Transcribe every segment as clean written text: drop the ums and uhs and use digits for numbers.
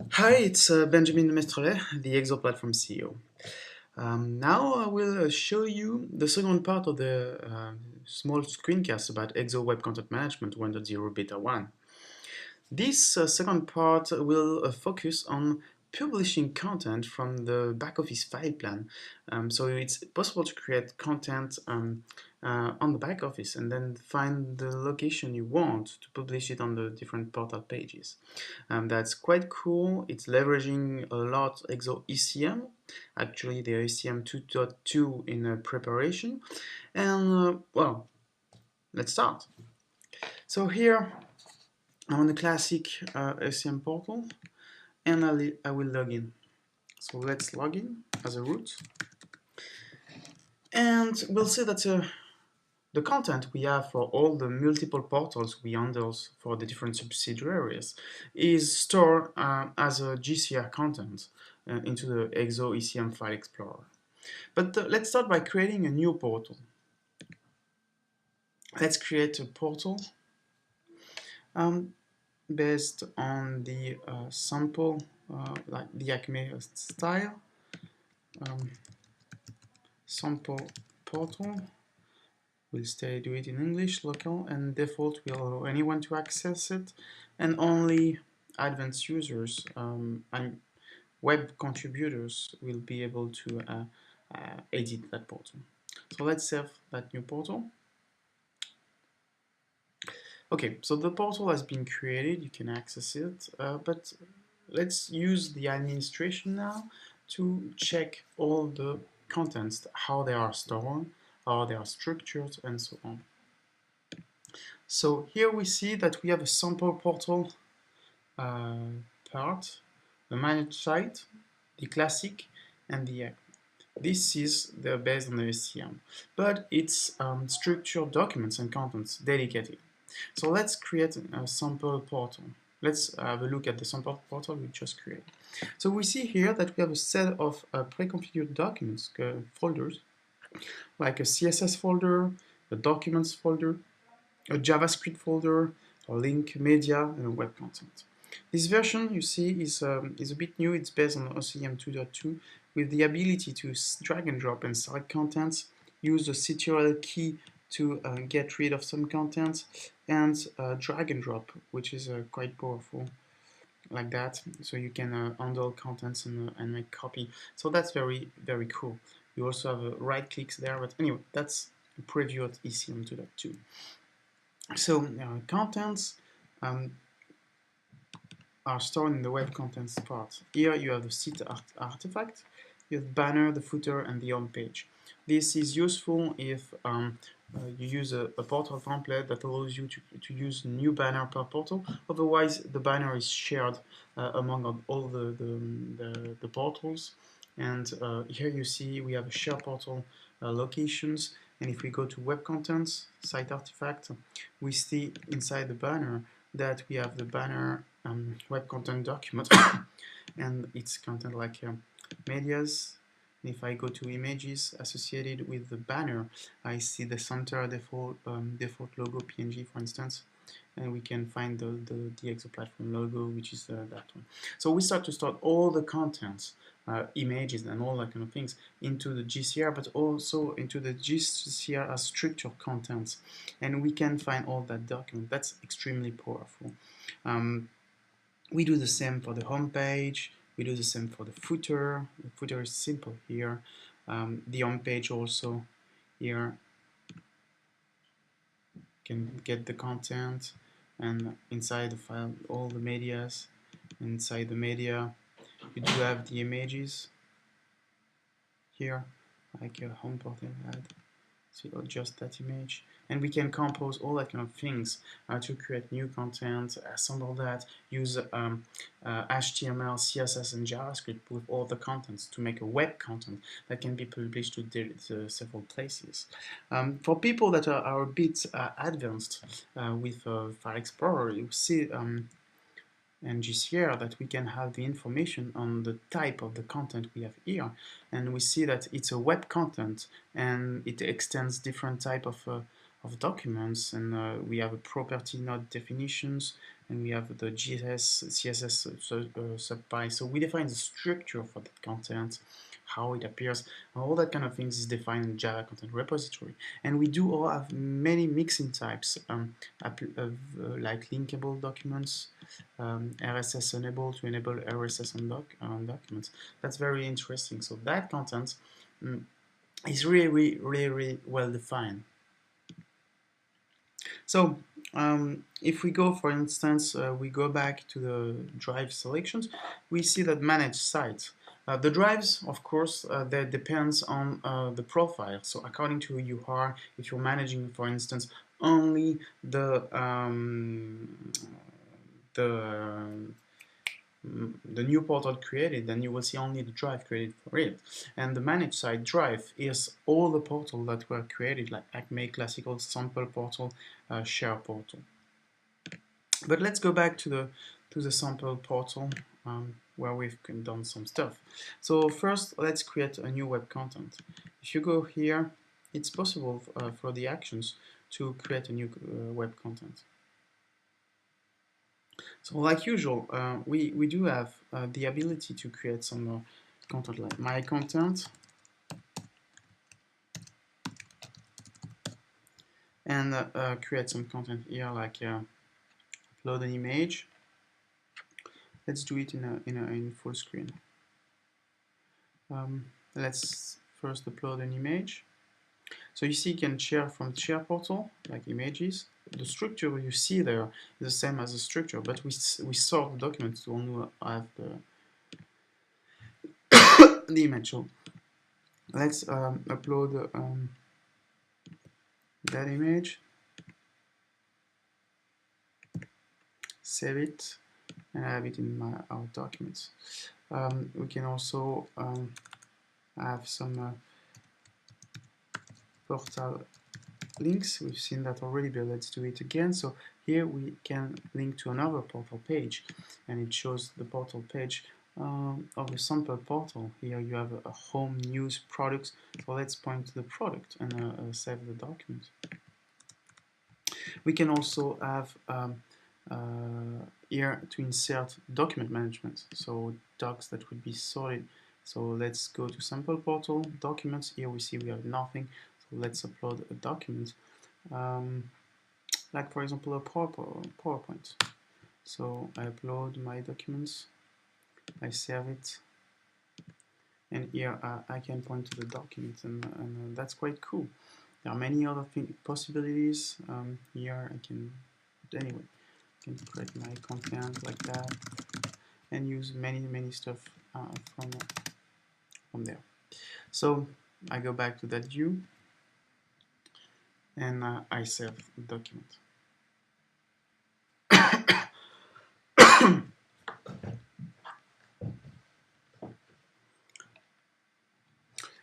Hi, it's Benjamin Mestrolet, the eXo platform CEO. Now I will show you the second part of the small screencast about eXo Web Content Management 1.0 Beta 1. This second part will focus on publishing content from the back office file plan. So it's possible to create content on the back office and then find the location you want to publish it on the different portal pages. That's quite cool. It's leveraging a lot eXo ECM. Actually, the ECM 2.2 in preparation. And well, let's start. So here I'm on the classic SCM portal and I will log in. So let's log in as a root. And we'll see that the content we have for all the multiple portals we handle for the different subsidiaries is stored as a GCR content into the eXo ECM file explorer. But let's start by creating a new portal. Let's create a portal based on the sample, like the Acme style, sample portal. We'll do it in English, local, and default will allow anyone to access it, and only advanced users and web contributors will be able to edit that portal. So let's save that new portal. Okay, so the portal has been created, you can access it, but let's use the administration now to check all the contents, how they are stored, how they are structured, and so on. So here we see that we have a sample portal part, the managed site, the classic, and the this is based on the SCM, but it's structured documents and contents dedicated. So let's create a sample portal. Let's have a look at the sample portal we just created. So we see here that we have a set of pre-configured documents folders, like a CSS folder, a documents folder, a JavaScript folder, a link media, and a web content. This version, you see, is a bit new. It's based on OCM 2.2 with the ability to drag and drop and select contents, use the CTRL key to get rid of some contents, and drag and drop, which is quite powerful like that. So you can handle contents and make copy. So that's very, very cool. You also have right clicks there, but anyway, that's a preview at ECM 2.2. So contents are stored in the web contents part. Here you have the site artifact, you have banner, the footer, and the home page. This is useful if you use a portal template that allows you to use a new banner per portal. Otherwise, the banner is shared among all the portals. And here you see we have a share portal locations. And if we go to web contents, site artifact, we see inside the banner that we have the banner web content document and its content like medias. If I go to images associated with the banner, I see the center default logo PNG, for instance, and we can find the eXo platform logo, which is that one. So we start to start all the contents, images and all that kind of things into the GCR, but also into the GCR as structured contents, and we can find all that document. That's extremely powerful. We do the same for the home page. We do the same for the footer. The footer is simple here. The home page also here can get the content, and inside the file all the medias. Inside the media you do have the images here, like a home portal ad. So just that image, and we can compose all that kind of things to create new content, assemble that, use HTML, CSS, and JavaScript with all the contents to make a web content that can be published to several places. For people that are a bit advanced with File Explorer, you see and GCR that we can have the information on the type of the content we have here, and we see that it's a web content and it extends different type of documents, and we have a property node definitions and we have the GS, CSS subpy. So we define the structure for that content, how it appears, all that kind of things is defined in Java content repository. And we do all have many mixing types, like linkable documents, RSS enable to enable RSS on documents. That's very interesting. So that content is really well defined. So if we go, for instance, we go back to the drive selections, we see that manage sites. The drives, of course, that depends on the profile. So according to who you are, if you're managing, for instance, only the new portal created, then you will see only the drive created for it. And the manage site drive is all the portal that were created, like Acme, Classical, Sample Portal, Share Portal. But let's go back to the sample portal where we've done some stuff. So first, let's create a new web content. If you go here, it's possible for the actions to create a new web content. So like usual, we do have the ability to create some content like my content, and create some content here like upload an image. Let's do it in full screen. Let's first upload an image. So you see you can share from share portal, like images. The structure you see there is the same as the structure, but we sort the documents to only have the image. So let's upload that image, save it, and have it in our documents. We can also have some portal links. We've seen that already, but let's do it again. So here we can link to another portal page, and it shows the portal page of the sample portal. Here you have a home, news, products. So let's point to the product and save the document. We can also have here to insert document management, so docs that would be sorted. So let's go to sample portal, documents. Here we see we have nothing. So let's upload a document, like for example a PowerPoint. So I upload my documents, I save it, and here I can point to the document, and that's quite cool. There are many other possibilities. Here I can, anyway, I can create my content like that and use many stuff from there. So I go back to that view and I save the document.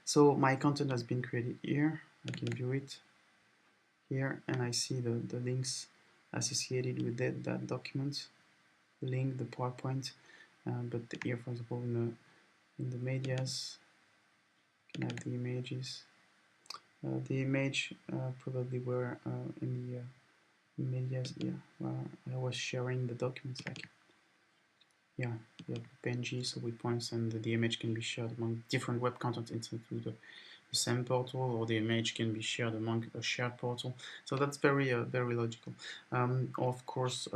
So my content has been created here. I can view it here, and I see the links associated with that document, the link, the PowerPoint, but here, for example, in the medias, you can have the images. The image probably were in the medias here, where I was sharing the documents, like yeah, we have PNG, so with points, and the image can be shared among different web content into the same portal, or the image can be shared among a shared portal. So that's very logical. Of course,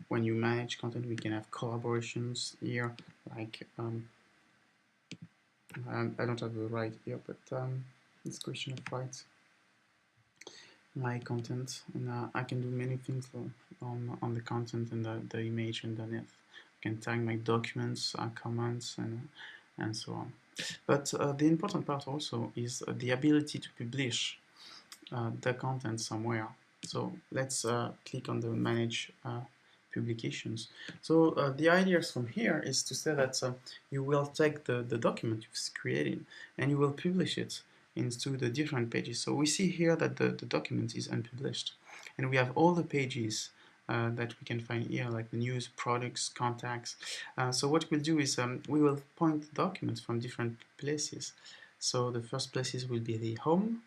when you manage content, we can have collaborations here, like I don't have the right here, but it's a question of rights. My content, and I can do many things on the content and the image underneath. I can tag my documents, comments, and so on. But the important part also is the ability to publish the content somewhere. So let's click on the manage publications. So the ideas from here is to say that you will take the document you've created and you will publish it into the different pages. So we see here that the document is unpublished, and we have all the pages that we can find here, like the news, products, contacts. So what we'll do is we will point the documents from different places. So the first places will be the home,